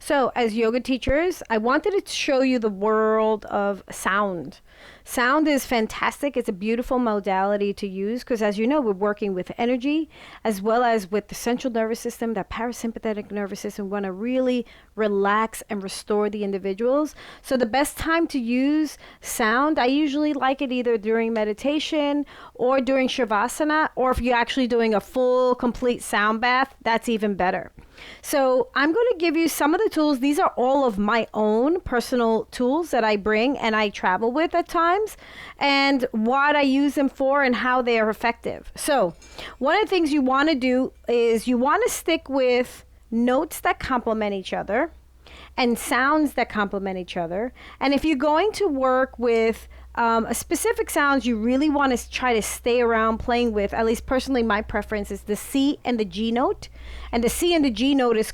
So, as yoga teachers, I wanted to show you the world of sound. Sound is fantastic. It's a beautiful modality to use because, as you know, we're working with energy as well as with the central nervous system, that parasympathetic nervous system. We want to really relax and restore the individuals. So, the best time to use sound, I usually like it either during meditation or during Shavasana, or if you're actually doing a full, complete sound bath, that's even better. So I'm going to give you some of the tools. These are all of my own personal tools that I bring and I travel with at times, and what I use them for and how they are effective. So one of the things you want to do is you want to stick with notes that complement each other and sounds that complement each other. And if you're going to work with a specific sounds, you really want to try to stay around playing with, at least personally, my preference is the C and the G note. And the C and the G note is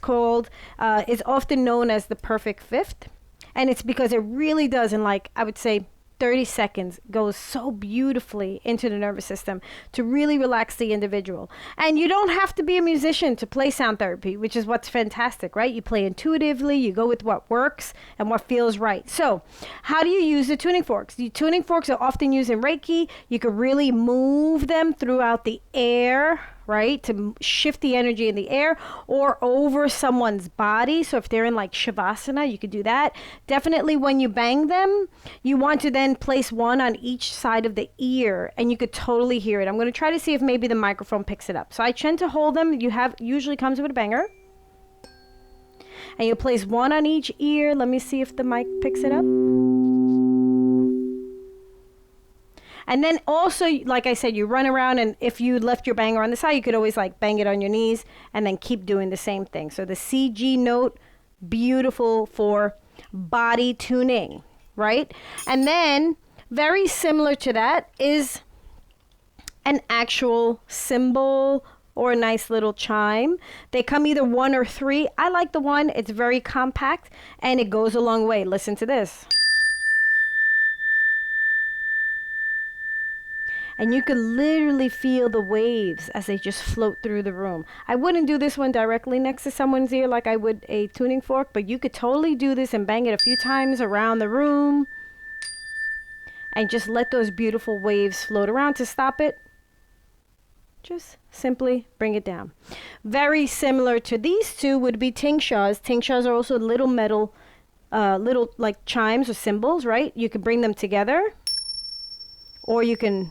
often known as the perfect fifth. And it's because it really does, in like, I would say 30 seconds, goes so beautifully into the nervous system to really relax the individual. And you don't have to be a musician to play sound therapy, which is what's fantastic, right? You play intuitively, you go with what works and what feels right. So how do you use the tuning forks? The tuning forks are often used in Reiki. You can really move them throughout the air, right, to shift the energy in the air or over someone's body. So if they're in like Shavasana, you could do that. Definitely when you bang them, you want to then place one on each side of the ear and you could totally hear it. I'm going to try to see if maybe the microphone picks it up. So I tend to hold them. Usually comes with a banger. And you place one on each ear. Let me see if the mic picks it up. And then also, like I said, you run around, and if you left your banger on the side, you could always like bang it on your knees and then keep doing the same thing. So the CG note, beautiful for body tuning, right? And then very similar to that is an actual cymbal or a nice little chime. They come either one or three. I like the one. It's very compact and it goes a long way. Listen to this. And you can literally feel the waves as they just float through the room. I wouldn't do this one directly next to someone's ear like I would a tuning fork, but you could totally do this and bang it a few times around the room and just let those beautiful waves float around. To stop it, just simply bring it down. Very similar to these two would be tingshas. Tingshas are also little metal, little like chimes or cymbals, right? You can bring them together or you can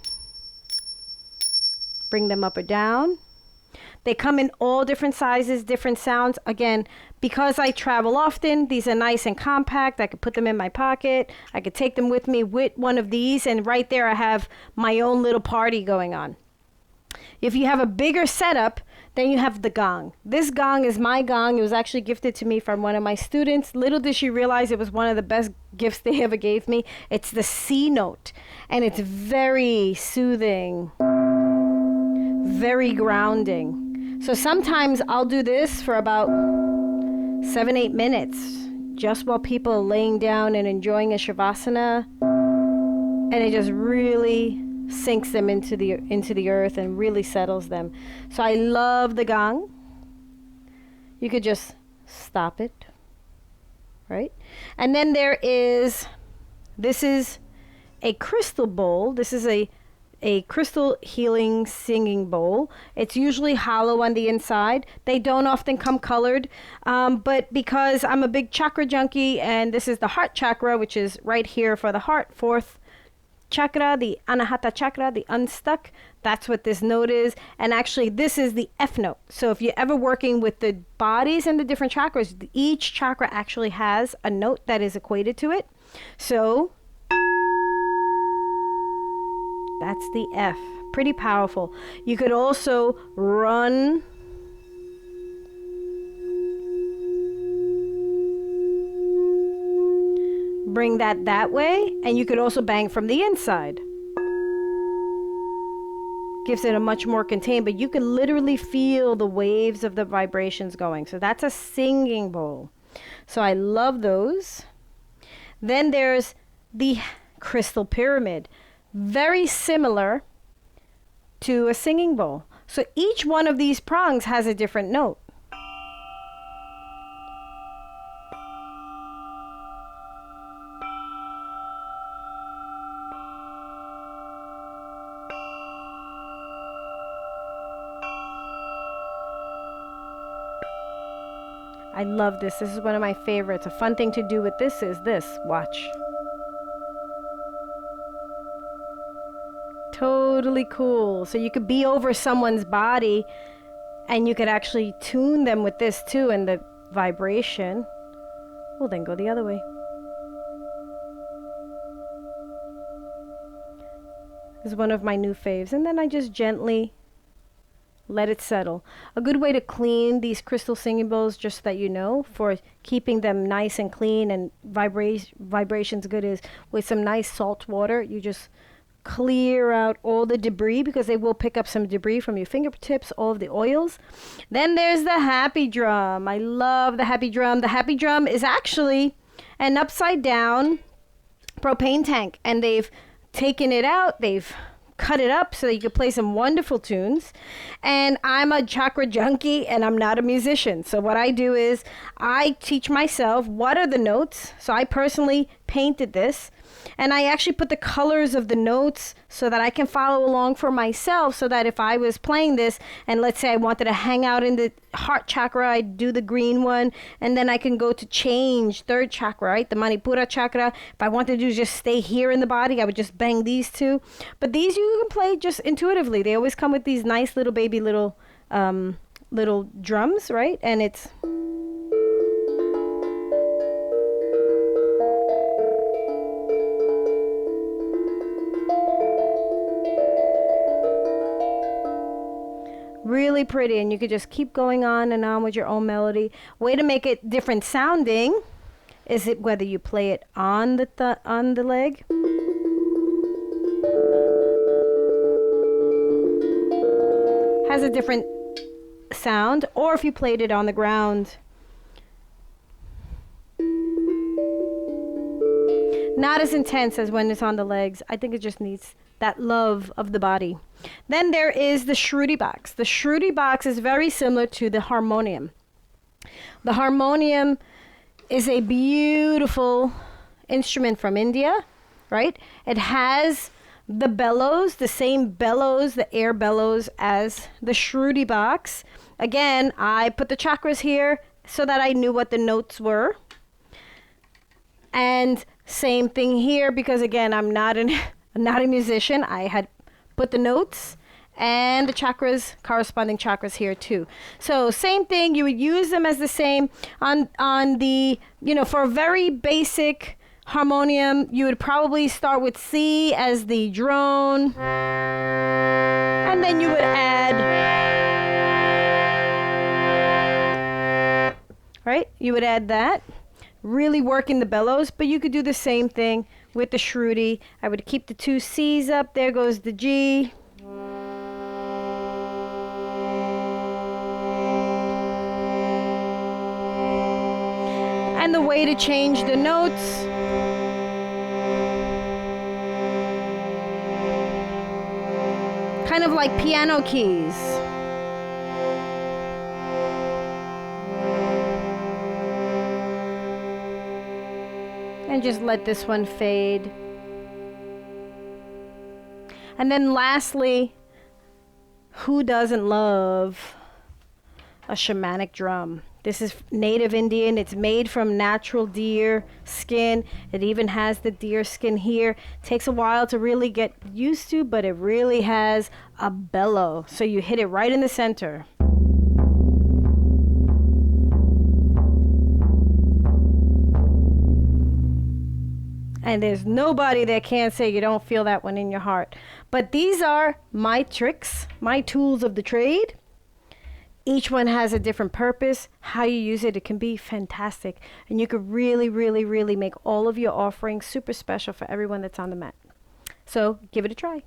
bring them up or down. They come in all different sizes, different sounds. Again, because I travel often, these are nice and compact. I could put them in my pocket. I could take them with me with one of these, and right there I have my own little party going on. If you have a bigger setup, then you have the gong. This gong is my gong. It was actually gifted to me from one of my students. Little did she realize it was one of the best gifts they ever gave me. It's the C note, and it's very soothing, very grounding. So sometimes I'll do this for about 7-8 minutes, just while people are laying down and enjoying a Shavasana, and it just really sinks them into the earth and really settles them. So I love the gong. You could just stop it, right? And then this is a crystal bowl. This is a crystal healing singing bowl. It's usually hollow on the inside. They don't often come colored, but because I'm a big chakra junkie, and this is the heart chakra, which is right here for the heart, fourth chakra, the Anahata chakra, the unstuck, that's what this note is. And actually this is the F note. So if you're ever working with the bodies and the different chakras, each chakra actually has a note that is equated to it. So that's the F. Pretty powerful. You could also bring that way, and you could also bang from the inside. Gives it a much more contained, but you can literally feel the waves of the vibrations going. So that's a singing bowl. So I love those. Then there's the crystal pyramid. Very similar to a singing bowl. So each one of these prongs has a different note. I love this. This is one of my favorites. A fun thing to do with this is this. Watch. Totally cool. So you could be over someone's body and you could actually tune them with this too, and the vibration will then go the other way. This is one of my new faves. And then I just gently let it settle. A good way to clean these crystal singing bowls, just so that you know, for keeping them nice and clean and vibrations good, is with some nice salt water. You just clear out all the debris, because they will pick up some debris from your fingertips, all of the oils. Then there's the happy drum. I love the happy drum. The happy drum is actually an upside down propane tank, and they've taken it out, they've cut it up so that you can play some wonderful tunes. And I'm a chakra junkie and I'm not a musician. So what I do is I teach myself what are the notes. So I personally painted this, and I actually put the colors of the notes so that I can follow along for myself, so that if I was playing this and let's say I wanted to hang out in the heart chakra, I'd do the green one, and then I can go to change third chakra, right? The Manipura chakra. If I wanted to just stay here in the body, I would just bang these two. But these you can play just intuitively. They always come with these nice little baby little drums, right? And it's really pretty, and you could just keep going on and on with your own melody. Way to make it different sounding is it whether you play it on the leg, has a different sound, or if you played it on the ground. Not as intense as when it's on the legs. I think it just needs that love of the body. Then there is the Shruti box. The Shruti box is very similar to the harmonium. The harmonium is a beautiful instrument from India, right? It has the bellows, the same bellows, the air bellows as the Shruti box. Again, I put the chakras here so that I knew what the notes were. And same thing here, because again, I'm not a musician. I had put the notes and the chakras, corresponding chakras here too. So same thing, you would use them as the same on the, for a very basic harmonium, you would probably start with C as the drone, and then you would add, right? You would add that, really working the bellows, but you could do the same thing with the Shruti. I would keep the two C's up. There goes the G. And the way to change the notes, kind of like piano keys. And just let this one fade. And then lastly, who doesn't love a shamanic drum? This is native Indian. It's made from natural deer skin. It even has the deer skin here. Takes a while to really get used to, but it really has a bellow. So you hit it right in the center. And there's nobody that can't say you don't feel that one in your heart. But these are my tricks, my tools of the trade. Each one has a different purpose. How you use it, it can be fantastic. And you could really, really, really make all of your offerings super special for everyone that's on the mat. So give it a try.